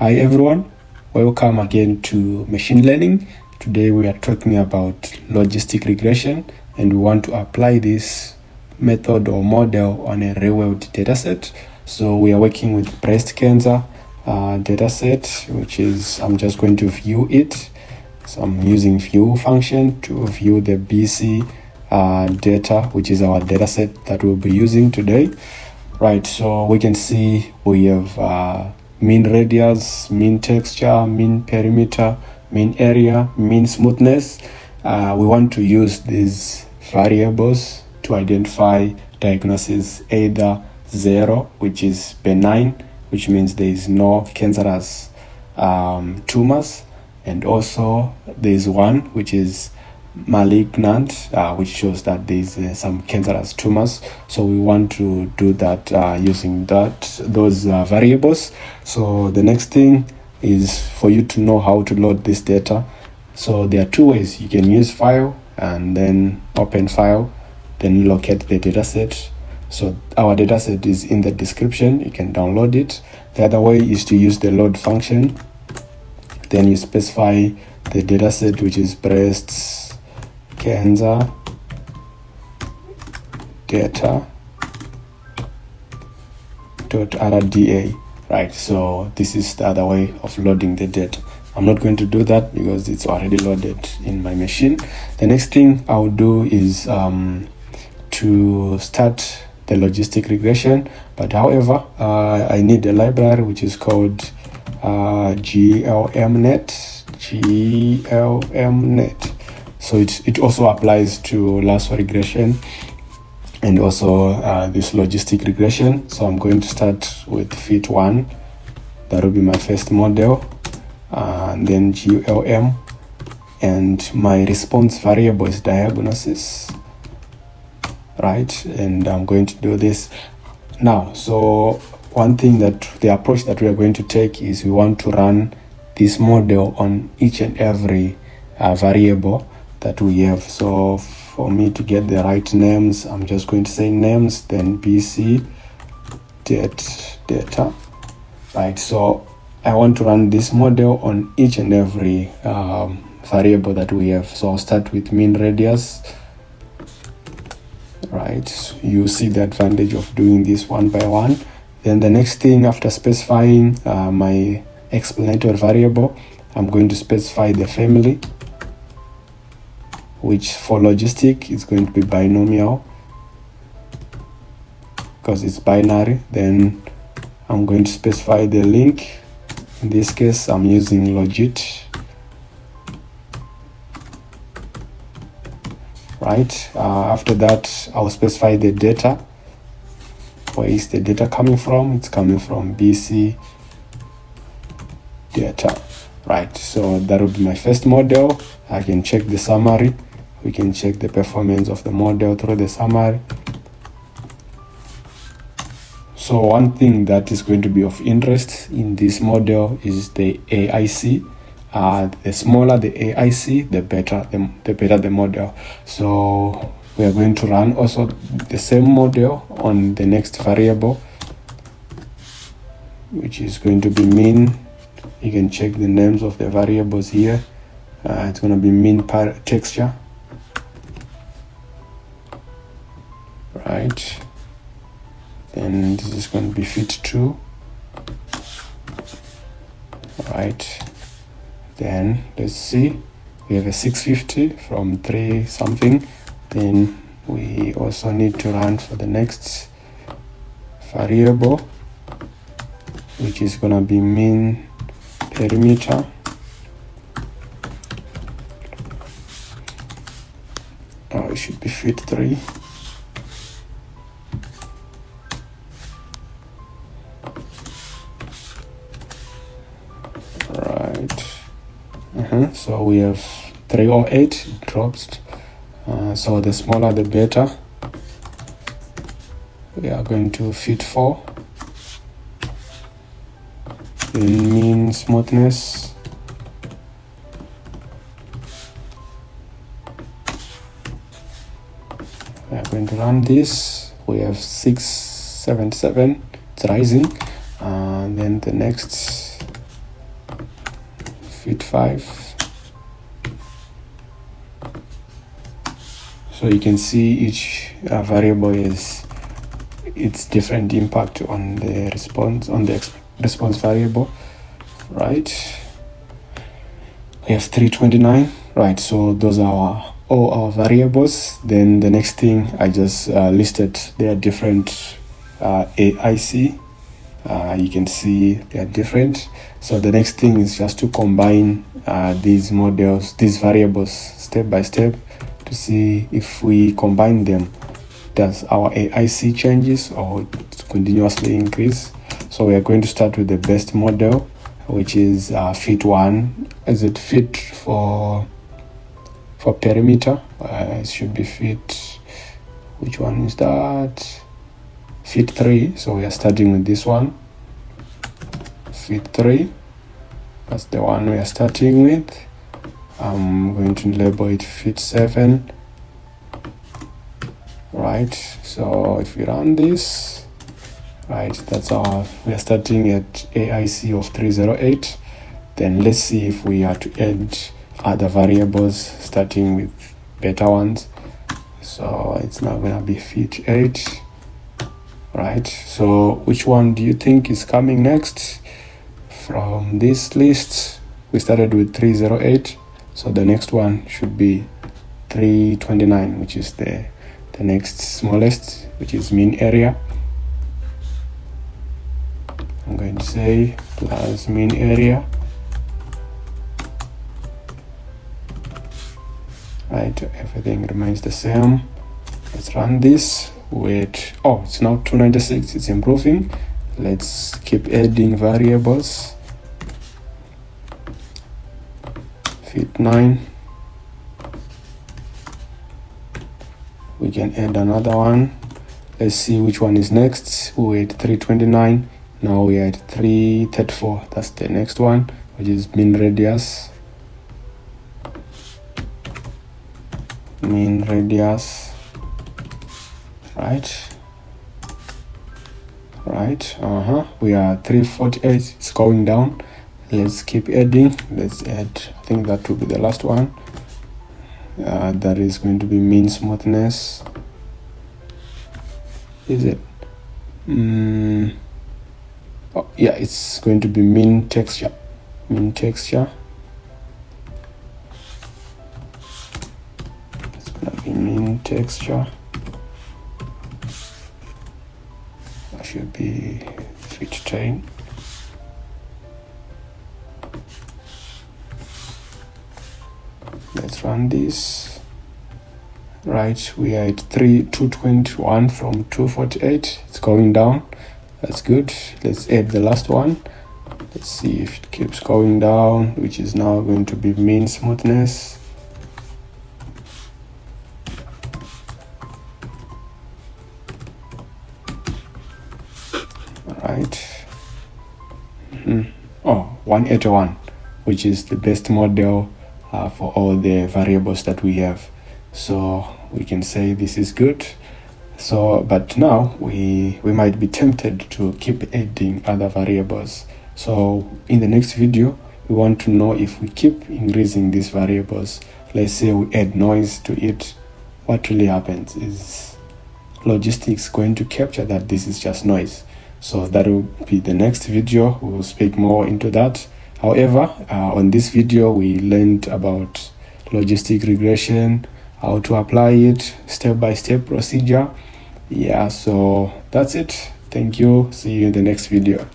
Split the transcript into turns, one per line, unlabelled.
Hi everyone, welcome again to machine learning. Today we are talking about logistic regression, and we want to apply this method or model on a real-world dataset. So we are working with breast cancer dataset, which is, I'm just going to view it. So I'm using view function to view the BC data, which is our dataset that we'll be using today. Right, so we can see we have mean radius, mean texture, mean perimeter, mean area, mean smoothness. We want to use these variables to identify diagnosis, either 0, which is benign, which means there is no cancerous tumors, and also there is 1, which is malignant, which shows that there is some cancerous tumors. So we want to do that using those variables. So the next thing is for you to know how to load this data. So there are 2 ways. You can use file and then open file, then you locate the dataset. So our dataset is in the description, you can download it. The other way is to use the load function. Then you specify the dataset, which is breasts cancer data.rda. Right, so this is the other way of loading the data. I'm not going to do that because it's already loaded in my machine. The next thing I'll do is to start the logistic regression, but however I need a library which is called glmnet. So it also applies to lasso regression and also this logistic regression. So I'm going to start with fit 1. That will be my first model, and then glm, and my response variable is diagnosis. Right, and I'm going to do this now. So one thing, that the approach that we are going to take is we want to run this model on each and every variable that we have. So for me to get the right names, I'm just going to say names, then BC data. Right, so I want to run this model on each and every variable that we have. So I'll start with mean radius. Right, so you see the advantage of doing this one by one. Then the next thing, after specifying my explanatory variable, I'm going to specify the family, which for logistic is going to be binomial because it's binary. Then I'm going to specify the link. In this case, I'm using logit. Right, after that, I'll specify the data. Where is the data coming from? It's coming from BC data. Right, so that will be my first model. I can check the summary. We can check the performance of the model through the summary. So one thing that is going to be of interest in this model is the AIC. The smaller the AIC, the better the model. So we are going to run also the same model on the next variable, which is going to be mean. You can check the names of the variables here. It's going to be mean texture. Right, then this is going to be fit 2. Right, then let's see, we have a 650 from 3 something. Then we also need to run for the next variable, which is going to be mean perimeter. It should be fit 3. So we have 308, it drops. So the smaller the better. We are going to fit 4. Then mean smoothness. We are going to run this. We have 677. It's rising. Then the next fit 5. So you can see each variable is its different impact on the response, on the response variable, right? We have 329, right? So those are all our variables. Then the next thing I just listed their different AIC. You can see they are different. So the next thing is just to combine these models, these variables, step by step, to see if we combine them, does our AIC changes or it continuously increase. So we are going to start with the best model, which is fit 1. Is it fit for perimeter? It should be fit, which one is that? Fit 3. So we are starting with this one, fit 3. That's the one we are starting with. I'm going to label it fit 7, right? So if we run this, right, that's we are starting at AIC of 308. Then let's see if we are to add other variables starting with better ones. So it's now gonna be fit 8, right? So which one do you think is coming next from this list? We started with 308, so the next one should be 329, which is the next smallest, which is mean area. I'm going to say plus mean area, right? Everything remains the same. Let's run this with, oh, it's now 296. It's improving. Let's keep adding variables. Fit 9. We can add another one. Let's see which one is next. We at 329. Now we are at 334. That's the next one, which is mean radius. Mean radius. Right. We are 348. It's going down. Let's keep adding. Let's add, I think that will be the last one. That is going to be mean smoothness. Is it? Oh, yeah, it's going to be mean texture. Mean texture. It's going to be mean texture. That should be fit 10. Let's run this. Right, we are at 221 from 248. It's going down. That's good. Let's add the last one. Let's see if it keeps going down, which is now going to be mean smoothness. Right. Oh, 181, which is the best model for all the variables that we have. So we can say this is good. So, but now we might be tempted to keep adding other variables. So in the next video, we want to know if we keep increasing these variables. Let's say we add noise to it. What really happens is logistics going to capture that this is just noise. So that will be the next video. We will speak more into that. However, on this video, we learned about logistic regression, how to apply it, step-by-step procedure. Yeah, so that's it. Thank you. See you in the next video.